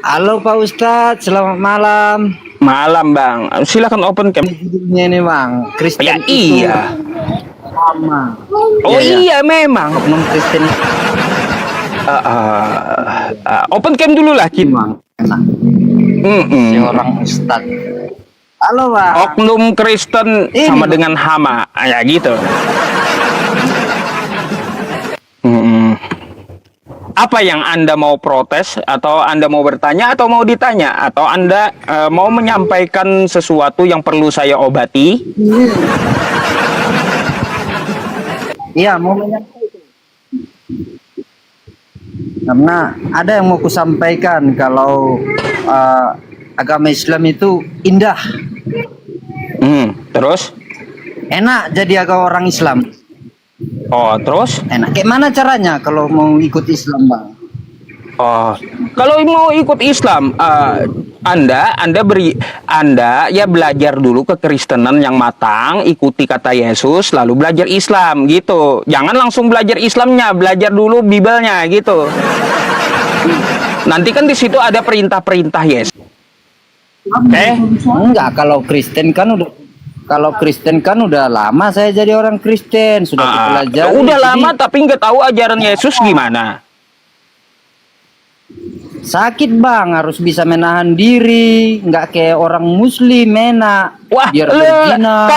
Halo Pak Ustadz, selamat malam. Malam Bang, silakan open cam. Judulnya ini Bang, Kristen Ya itu iya. sama. Oh Iya, iya memang. oknum Kristen Open cam dulu lah itu kita. Bang, enak. Mm-mm. Seorang Ustadz. Halo Bang. Oknum Kristen Ini, sama Bang. dengan hama, ya gitu. Mm-mm. Apa yang Anda mau protes, atau Anda mau bertanya, atau mau ditanya, atau Anda mau menyampaikan sesuatu yang perlu saya obati? Iya, mau menyampaikan. Karena ada yang mau kusampaikan kalau agama Islam itu indah, Terus? enak jadi agama orang Islam. Oh, terus? Enak. Kayak mana caranya kalau mau ikut Islam Bang? Oh, kalau mau ikut Islam, Anda ya belajar dulu kekristenan yang matang, ikuti kata Yesus, lalu belajar Islam gitu. Jangan langsung belajar Islamnya, belajar dulu Bibelnya gitu. Nanti kan di situ ada perintah-perintah Yesus. Oke? Enggak, kalau Kristen kan udah lama saya jadi orang Kristen, sudah kupelajari. Udah Jadi, lama tapi nggak tahu ajaran Yesus gimana. sakit Bang, harus bisa menahan diri, nggak kayak orang Muslim enak. Wah, Biar berzina.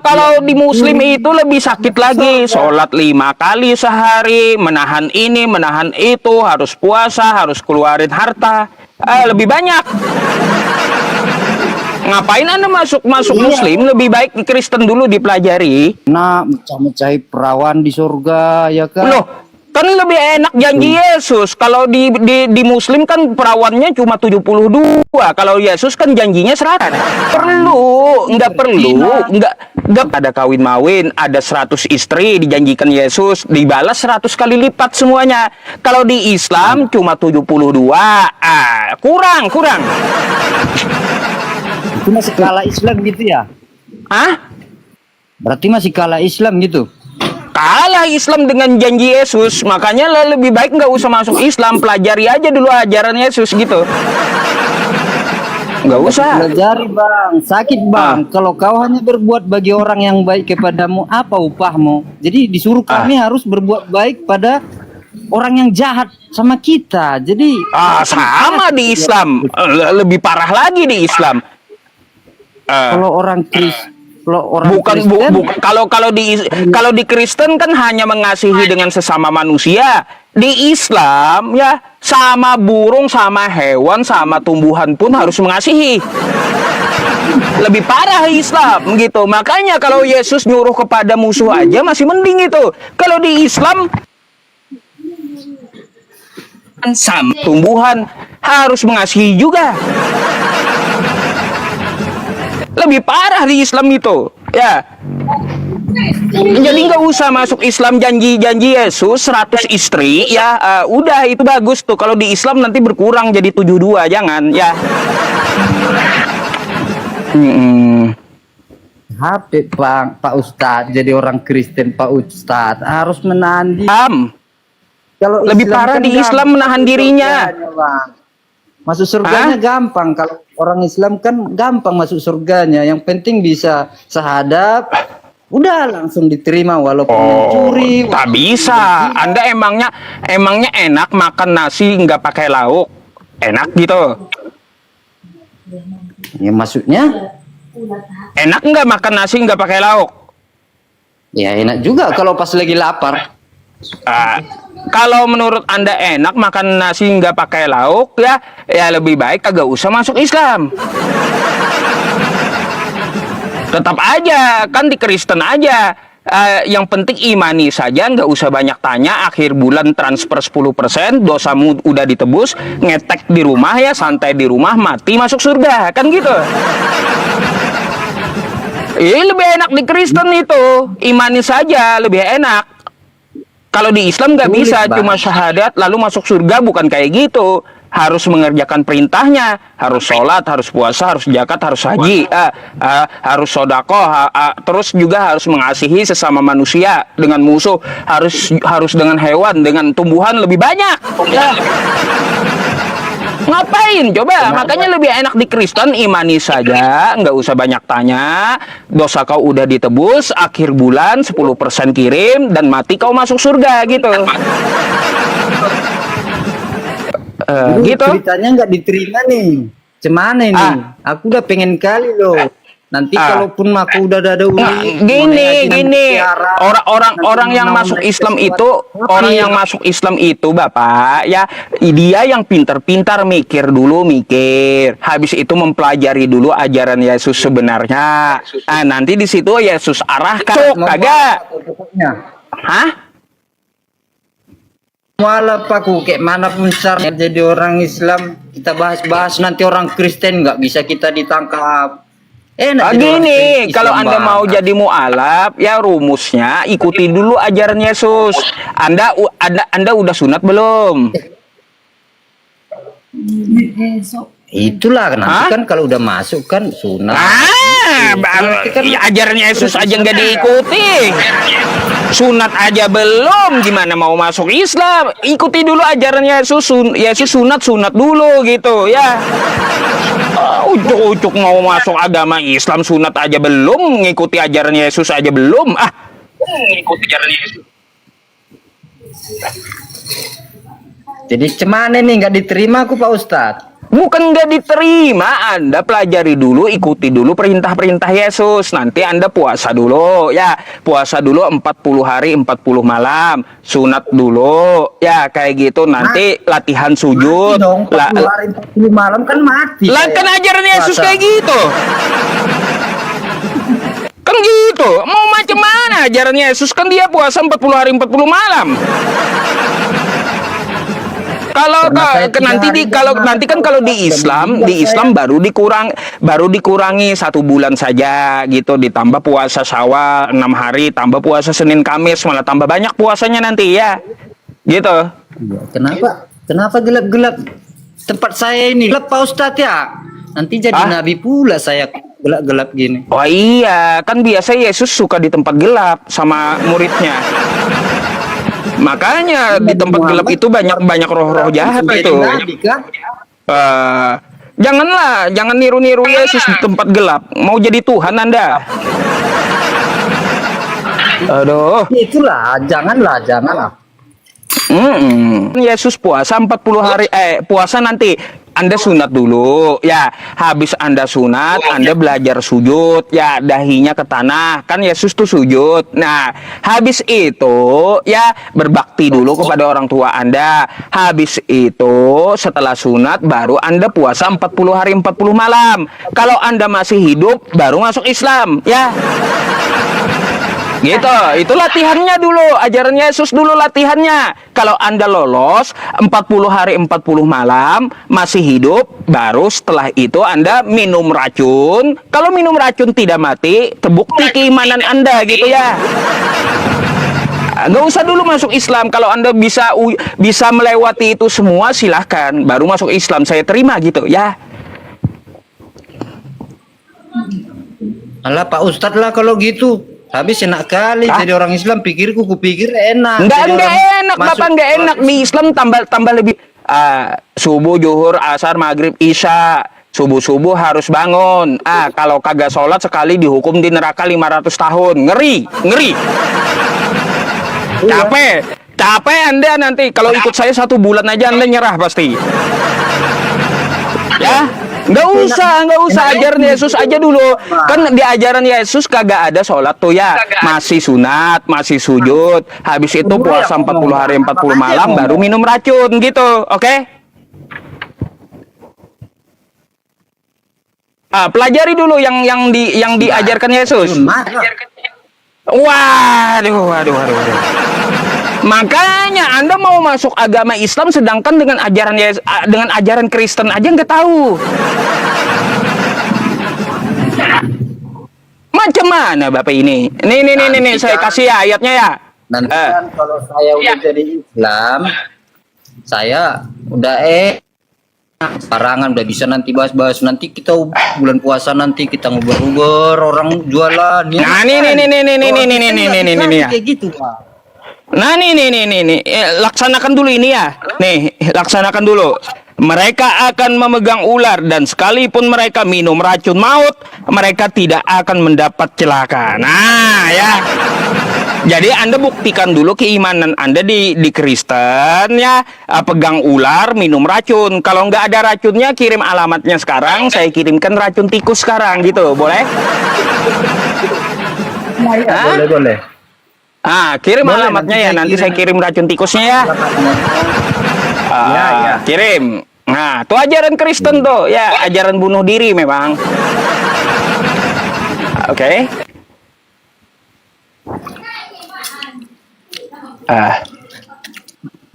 kalau di Muslim itu lebih sakit lagi. Sholat 5 kali sehari, menahan ini, menahan itu, harus puasa, harus keluarin harta, lebih banyak. Ngapain Anda masuk Muslim? Lebih baik di Kristen dulu dipelajari. Nah, mecah-mecahi perawan di surga, ya kan? Loh, kan lebih enak janji Yesus. Kalau di Muslim kan perawannya cuma 72. Kalau Yesus kan janjinya 100. Nggak ada kawin mawin, ada 100 istri dijanjikan Yesus, dibalas 100 kali lipat semuanya. Kalau di Islam cuma 72. Kurang. Itu masih kalah Islam gitu ya? Hah? Berarti masih kalah Islam gitu? Kalah Islam dengan janji Yesus, makanya lebih baik nggak usah masuk Islam, pelajari aja dulu ajaran Yesus gitu. Nggak usah. Pelajari Bang, sakit Bang. Kalau kau hanya berbuat bagi orang yang baik kepadamu, apa upahmu? Jadi disuruh kami harus berbuat baik pada orang yang jahat sama kita. Jadi Sama di Islam, lebih parah lagi di Islam. kalau orang Kristen, Kalau di Kristen kan hanya mengasihi dengan sesama manusia. Di Islam ya sama burung, sama hewan, sama tumbuhan pun harus mengasihi. Lebih parah Islam gitu. Makanya kalau Yesus nyuruh kepada musuh aja masih mending itu. Kalau di Islam sama tumbuhan harus mengasihi juga. Lebih parah di Islam itu, ya. Jadi nggak usah masuk Islam janji Yesus 100 istri, ya. Udah itu bagus tuh. Kalau di Islam nanti berkurang jadi 72, jangan, ya. HP Pak Ustadz, jadi orang Kristen Pak Ustadz harus menahan diri. Kalau Lebih Islam parah kan di Islam gampang menahan dirinya. surganya, Bang. Masuk surganya gampang. Kalau orang Islam kan gampang masuk surganya. Yang penting bisa syahadat, udah langsung diterima walaupun mencuri. Tak bisa. Anda emangnya enak makan nasi nggak pakai lauk? Enak gitu? Ya maksudnya? Enak nggak makan nasi nggak pakai lauk? Ya enak juga kalau pas lagi lapar. Kalau menurut Anda enak makan nasi nggak pakai lauk, ya lebih baik agak usah masuk Islam. Tetap aja kan di Kristen aja. Yang penting imani saja, nggak usah banyak tanya. Akhir bulan transfer 10%, dosamu udah ditebus, ngetek di rumah ya, santai di rumah, mati masuk surga, kan gitu. Lebih enak di Kristen itu, imani saja lebih enak. Kalau di Islam nggak bisa, cuma syahadat lalu masuk surga, bukan kayak gitu. Harus mengerjakan perintahnya, harus sholat, harus puasa, harus zakat, harus haji, harus sodakoh, terus juga harus mengasihi sesama manusia, dengan musuh, harus dengan hewan, dengan tumbuhan lebih banyak. Ngapain coba? Makanya lebih enak di Kristen, imani saja, nggak usah banyak tanya. Dosa kau udah ditebus, akhir bulan 10% kirim dan mati kau masuk surga gitu. Gitu. Ceritanya nggak diterima nih. Cemana ini? Aku udah pengen kali loh. Nanti kalaupun aku udah ada gini, orang yang masuk Islam itu, orang yang masuk Islam itu, Bapak, ya dia yang pintar-pintar mikir, habis itu mempelajari dulu ajaran Yesus sebenarnya. Nanti di situ Yesus arahkan, kagak? Hah? Walau aku kayak mana pun caranya jadi orang Islam, kita bahas-bahas nanti orang Kristen nggak bisa kita ditangkap. Gini, kalau Anda mau jadi mualaf, ya rumusnya ikuti dulu ajaran Yesus. Anda udah sunat belum? Itulah nanti kan kalau udah masuk kan sunat. Ajaran Yesus aja nggak diikuti. Sunat aja belum, gimana mau masuk Islam? Ikuti dulu ajaran Yesus. Yesus sunat dulu gitu ya. Ucuk-ucuk mau masuk agama Islam sunat aja belum, ngikuti ajaran Yesus aja belum. Ngikuti ajaran Yesus. Jadi cemana nih nggak diterima aku Pak Ustadz? Bukan nggak diterima, Anda pelajari dulu, ikuti dulu perintah-perintah Yesus. Nanti Anda puasa dulu, ya. Puasa dulu 40 hari, 40 malam. Sunat dulu, ya kayak gitu. Nanti latihan sujud. Dong, 40 hari, 40 malam kan mati. Lah kan ajaran Yesus kayak gitu. Kan gitu. Mau macam mana ajaran Yesus? Kan dia puasa 40 hari, 40 malam. Kalau nanti kan kalau di Islam baru dikurangi 1 bulan saja gitu, ditambah puasa Syawal 6 hari, tambah puasa Senin Kamis, malah tambah banyak puasanya nanti ya. Gitu. Kenapa gelap-gelap tempat saya ini? Gelap Pak Ustadz ya. Nanti jadi nabi pula saya gelap-gelap gini. Oh iya, kan biasa Yesus suka di tempat gelap sama muridnya. Makanya di tempat gelap itu banyak roh-roh jahat itu. Jangan niru-niru Yesus di tempat gelap. Mau jadi Tuhan Anda? Aduh. Itulah, janganlah. Yesus puasa 40 hari, puasa nanti. Anda sunat dulu, ya. Habis Anda sunat, Anda belajar sujud, ya. Dahinya ke tanah, kan Yesus tuh sujud. Nah, habis itu, ya, berbakti dulu kepada orang tua Anda. Habis itu, setelah sunat, baru Anda puasa 40 hari, 40 malam. Kalau Anda masih hidup, baru masuk Islam, ya. Gitu, itu latihannya dulu, ajaran Yesus dulu latihannya. Kalau Anda lolos 40 hari 40 malam masih hidup, baru setelah itu Anda minum racun. Kalau minum racun tidak mati, terbukti keimanan Anda gitu ya. Nggak usah dulu masuk Islam. Kalau Anda bisa melewati itu semua, silahkan, baru masuk Islam, saya terima gitu ya. Alah Pak Ustadz lah kalau gitu. Habis enak kali jadi orang Islam, kupikir enak. Enggak enak, Bapak, enggak enak. Di Islam tambah lebih subuh, zuhur, asar, maghrib, isya. Subuh harus bangun. Kalau kagak sholat sekali dihukum di neraka 500 tahun. Ngeri. Capek Anda nanti. Kalau ikut saya 1 bulan aja Anda nyerah pasti. Ya. Nggak usah ajaran Yesus aja dulu. Kan di ajaran Yesus kagak ada sholat tuh ya. Masih sunat, masih sujud. Habis itu puasa 40 hari 40 malam baru minum racun gitu. Oke? Pelajari dulu yang diajarkan Yesus. Waduh. Makanya Anda mau masuk agama Islam sedangkan dengan ajaran Kristen aja nggak tahu. Macam mana Bapak ini? Nih, saya kasih ya ayatnya ya. Nanti kan kalau saya udah jadi Islam, saya udah parangan udah bisa nanti bahas-bahas, nanti kita bulan puasa nanti kita ngobrol orang jualan ya. Nah, nih kayak gitu, Pak. Nah, nih. Laksanakan dulu ini ya. Nih, laksanakan dulu. mereka akan memegang ular, dan sekalipun mereka minum racun maut, mereka tidak akan mendapat celaka. Nah, ya. Jadi Anda buktikan dulu keimanan Anda di Kristen ya, pegang ular, minum racun. Kalau nggak ada racunnya, kirim alamatnya sekarang, saya kirimkan racun tikus sekarang gitu, boleh? Boleh. Kirim Boleh, alamatnya nanti ya, saya nanti kirim. saya kirim racun tikusnya ya. Ya. Kirim. Nah, tuh ajaran Kristen tuh, ya ajaran bunuh diri memang. Oke.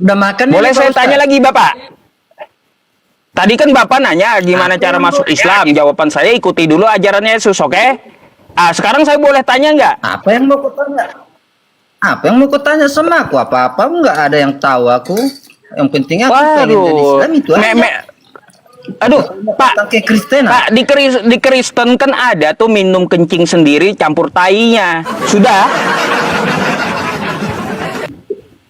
Udah makan Boleh ini, saya Pak tanya Ustadz? lagi Bapak? Tadi kan Bapak nanya gimana cara masuk Islam. Jawaban saya ikuti dulu ajarannya Yesus, oke? Sekarang saya boleh tanya nggak? Apa yang mau kau tanya? Apa yang mau kau tanya sama aku? Apa-apa nggak ada yang tahu aku. Yang penting aku pengen jadi Islam itu aja. Aduh, Pak, Datang ke Kristen. Pak, di Kristen kan ada tuh minum kencing sendiri campur tainya. Sudah?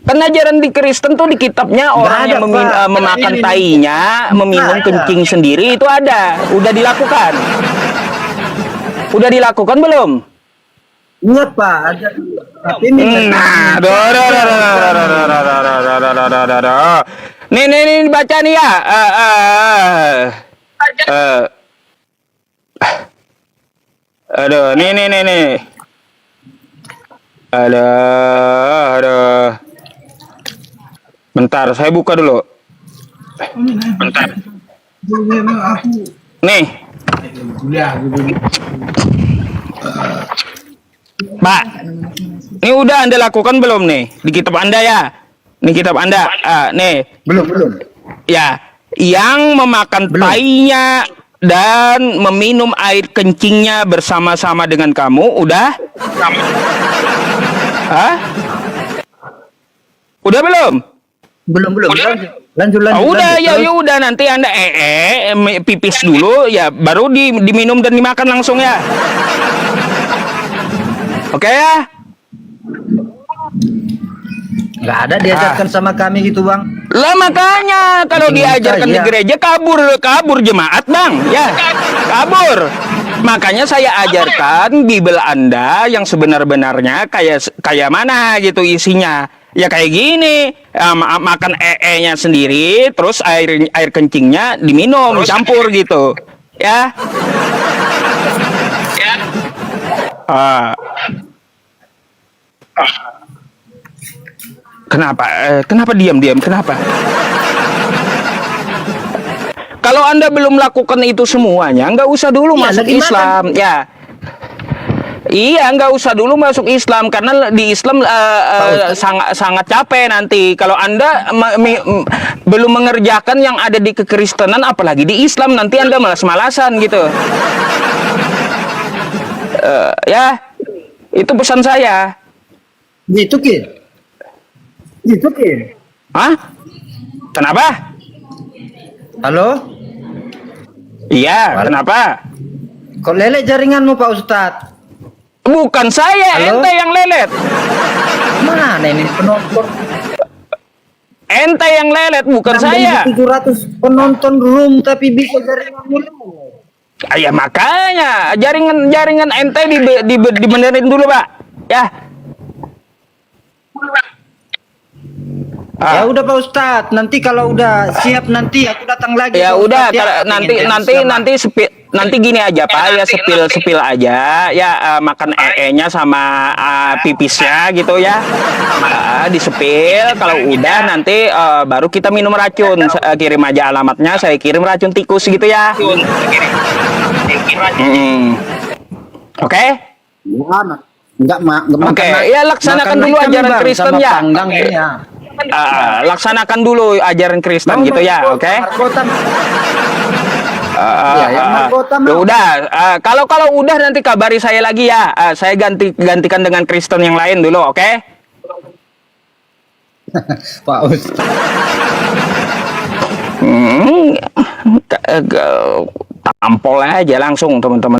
Kan ajaran di Kristen tuh di kitabnya orang ada, yang Pak. memakan Ini tainya, meminum ada. kencing sendiri itu ada. Udah dilakukan? Udah dilakukan belum? Ingat Pak, ada. Tapi Nah, nih baca nih ya. Aduh, nih. Aduh. Bentar, saya buka dulu. Bentar. Nih. Pak, ini udah Anda lakukan belum nih di kitab Anda ya? Ini kitab Anda, nih. belum. Ya, yang memakan tainya dan meminum air kencingnya bersama-sama dengan kamu, udah? Hah? Udah belum? Belum. Lanjut. Udah, ya Terus? udah nanti Anda pipis dulu ya, baru diminum dan dimakan langsung ya. Oke ya? Nggak ada diajarkan sama kami gitu Bang. Lah makanya kalau Bikin diajarkan kita, di ya. gereja kabur jemaat Bang, ya kabur. Makanya saya ajarkan Bible Anda yang sebenar-benarnya kayak mana gitu isinya. Ya kayak gini, makan nya sendiri, terus air kencingnya diminum, dicampur gitu, ya. Kenapa diam? Kenapa? Kalau Anda belum lakukan itu semuanya, nggak usah dulu masuk lagi Islam, ya. Iya, nggak usah dulu masuk Islam karena di Islam sangat capek nanti. Kalau Anda belum mengerjakan yang ada di kekristenan, apalagi di Islam, nanti Anda malas-malasan gitu. Ya, itu pesan saya. Gitu Ki. Hah? Kenapa? Halo? Iya, kenapa? Kok lele jaringanmu Pak Ustadz? Bukan saya, Halo? ente yang lelet. Mana ini penonton? Ente yang lelet, bukan saya. 700 penonton room tapi bisa jaringanmu. Ya makanya jaringan ente dibenerin dulu, Pak. Ya. Ya udah Pak Ustadz, nanti kalau udah siap nanti aku datang lagi. Ya Pak udah, Ustadz, ya. nanti gini aja Pak, ya sepil aja, ya makan nya sama pipisnya gitu ya, disepil. Kalau udah nanti baru kita minum racun. Kirim aja alamatnya, saya kirim racun tikus gitu ya. Oke? Oke, ya laksanakan dulu ajaran Kristen ya. Laksanakan dulu ajaran Kristen gitu ya, oke? Ya udah, kalau udah nanti kabari saya lagi ya. Saya gantikan dengan Kristen yang lain dulu, oke? Pak Ustadz. Tampol aja langsung teman-teman.